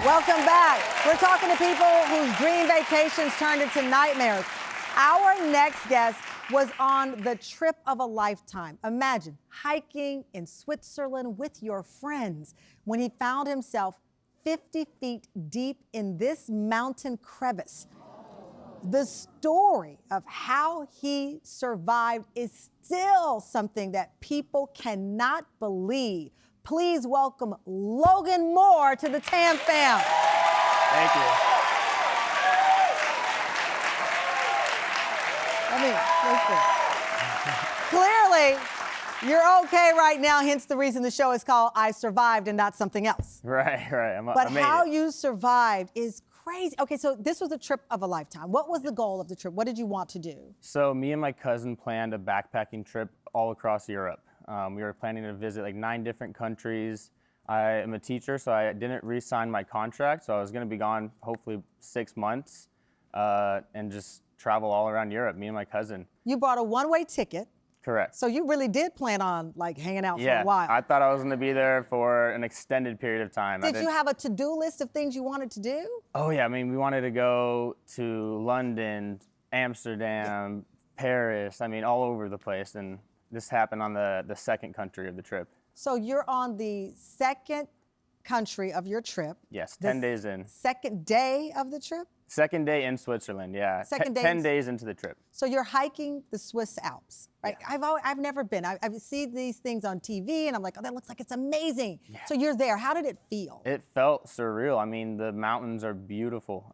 Welcome back. We're talking to people whose dream vacations turned into nightmares. Our next guest was on the trip of a lifetime. Imagine hiking in Switzerland with your friends when he found himself 50 feet deep in this mountain crevice. The story of how he survived is still something that people cannot believe. Please welcome Logan Moore to the Tam Fam. Thank you. Listen. Clearly, you're okay right now, hence the reason the show is called I Survived and not something else. Right. But how you survived is crazy. Okay, so this was a trip of a lifetime. What was the goal of the trip? What did you want to do? So me and my cousin planned a backpacking trip all across Europe. We were planning to visit like 9 different countries. I am a teacher, so I didn't re-sign my contract, so I was gonna be gone hopefully 6 months and just travel all around Europe, me and my cousin. You bought a one-way ticket. Correct. So you really did plan on like hanging out for Yeah, a while. I thought I was gonna be there for an extended period of time. Did you have a to-do list of things you wanted to do? Oh yeah, I mean, we wanted to go to London, Amsterdam, Paris, I mean, all over the place. And this happened on the second country of the trip. So you're on the second country of your trip. Yes, 10 days in. Second day of the trip? Second day in Switzerland, yeah. Second day 10 days into the trip. So you're hiking the Swiss Alps, right? Yeah. I've never been. I've seen these things on TV and I'm like, oh, that looks like it's amazing. Yeah. So you're there. How did it feel? It felt surreal. I mean, the mountains are beautiful.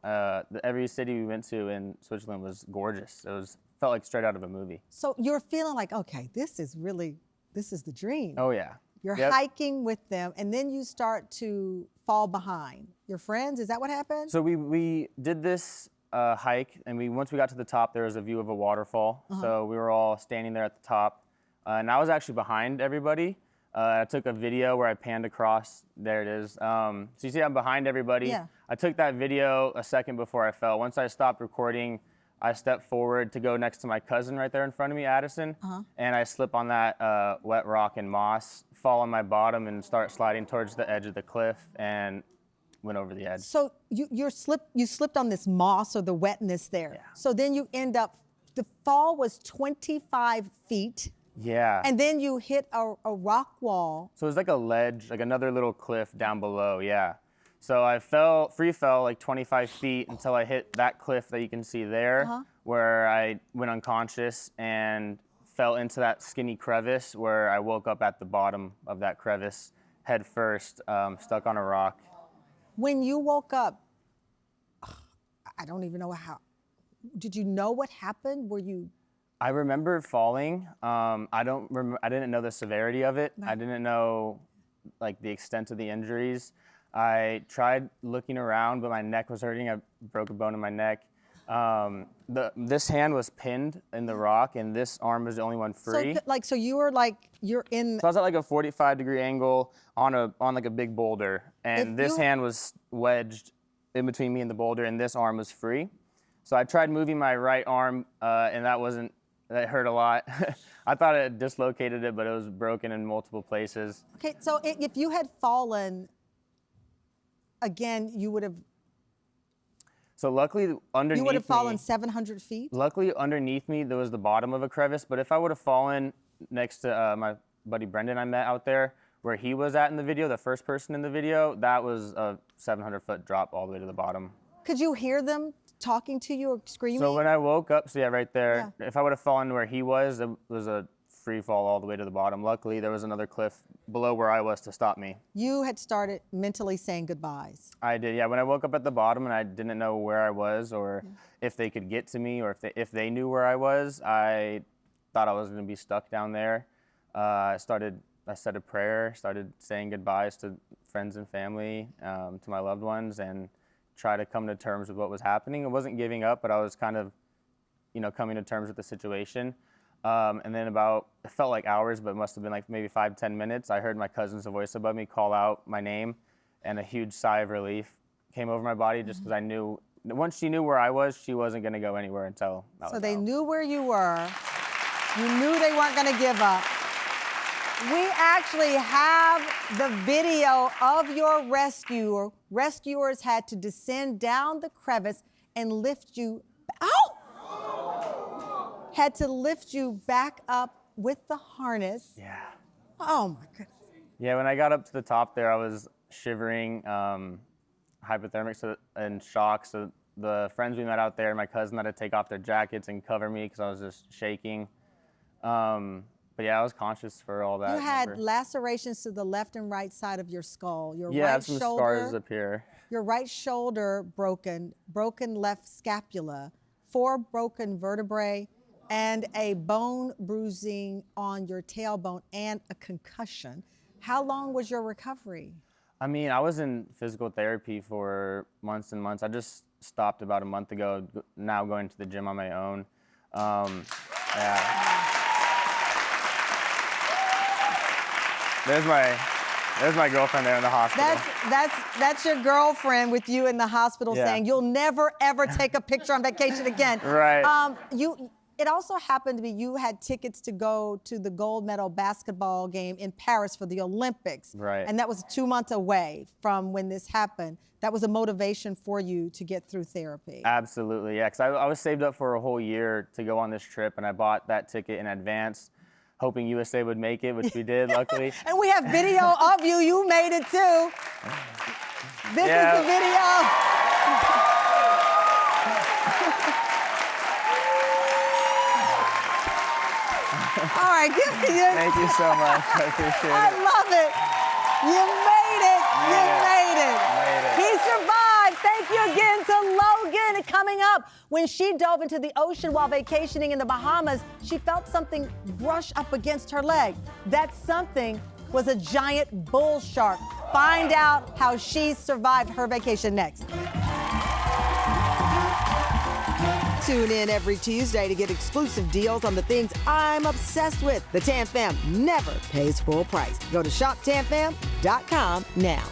Every city we went to in Switzerland was gorgeous. Felt like straight out of a movie. So you're feeling like, okay, this is the dream. Oh yeah. You're Yep. hiking with them, and then you start to fall behind. Your friends, is that what happened? So we did this hike, and once we got to the top, there was a view of a waterfall. So we were all standing there at the top, and I was actually behind everybody. I took a video where I panned across. There it is. So you see I'm behind everybody. Yeah. I took that video a second before I fell. Once I stopped recording, I stepped forward to go next to my cousin right there in front of me, Addison, and I slip on that wet rock and moss, fall on my bottom, and start sliding towards the edge of the cliff, and went over the edge. So you slipped on this moss or the wetness there. Yeah. So then you end up, the fall was 25 feet. Yeah. And then you hit a rock wall. So it was like a ledge, like another little cliff down below, yeah. So I free fell like 25 feet until I hit that cliff that you can see there, where I went unconscious and fell into that skinny crevice where I woke up at the bottom of that crevice, head first, stuck on a rock. When you woke up, I don't even know how, did you know what happened? Were you? I remember falling. I didn't know the severity of it. No. I didn't know like the extent of the injuries. I tried looking around, but my neck was hurting. I broke a bone in my neck. This hand was pinned in the rock, and this arm was the only one free. So you were like, you're in. So I was at like a 45-degree angle on like a big boulder, and this hand was wedged in between me and the boulder, and this arm was free. So I tried moving my right arm, and that hurt a lot. I thought it dislocated it, but it was broken in multiple places. Okay, so if you had fallen again, you would have. So luckily underneath You would have fallen me, 700 feet? Luckily underneath me, there was the bottom of a crevice, but if I would have fallen next to my buddy Brendan I met out there, where he was at in the video, the first person in the video, that was a 700-foot drop all the way to the bottom. Could you hear them talking to you or screaming? So when I woke up, so yeah, right there, if I would have fallen where he was, it was a free fall all the way to the bottom. Luckily, there was another cliff below where I was to stop me. You had started mentally saying goodbyes. I did, yeah. When I woke up at the bottom and I didn't know where I was or if they could get to me or if they knew where I was, I thought I was going to be stuck down there. I said a prayer, started saying goodbyes to friends and family, to my loved ones, and try to come to terms with what was happening. I wasn't giving up, but I was kind of, coming to terms with the situation. And then it felt like hours, but it must have been like maybe 5-10 minutes. I heard my cousin's voice above me call out my name, and a huge sigh of relief came over my body just because I knew, once she knew where I was, she wasn't going to go anywhere until I was So they out. knew where you were. You knew they weren't going to give up. We actually have the video of your rescue. Rescuers had to descend down the crevice and lift you. Ow! Had to lift you back up with the harness. Yeah. Oh my goodness. Yeah, when I got up to the top there, I was shivering, hypothermic and shock. So the friends we met out there, my cousin had to take off their jackets and cover me because I was just shaking. But yeah, I was conscious for all that. You had lacerations to the left and right side of your skull. Your yeah, I right have some shoulder, scars up here. Your right shoulder broken left scapula, 4 broken vertebrae, and a bone bruising on your tailbone and a concussion. How long was your recovery? I mean, I was in physical therapy for months and months. I just stopped about a month ago, now going to the gym on my own. Yeah. There's my girlfriend there in the hospital. That's your girlfriend with you in the hospital Yeah. saying you'll never ever take a picture on vacation again. Right. It also happened to be you had tickets to go to the gold medal basketball game in Paris for the Olympics. Right. And that was 2 months away from when this happened. That was a motivation for you to get through therapy. Absolutely, yeah. Because I was saved up for a whole year to go on this trip, and I bought that ticket in advance, hoping USA would make it, which we did, luckily. And we have video of you. You made it too. This is the video. All right, give me this. Thank you so much. I appreciate I it. love it. You made it. You made it. He survived. Thank you again to Logan. Coming up, when she dove into the ocean while vacationing in the Bahamas, she felt something brush up against her leg. That something was a giant bull shark. Find out how she survived her vacation next. Tune in every Tuesday to get exclusive deals on the things I'm obsessed with. The Tam Fam never pays full price. Go to shoptamfam.com now.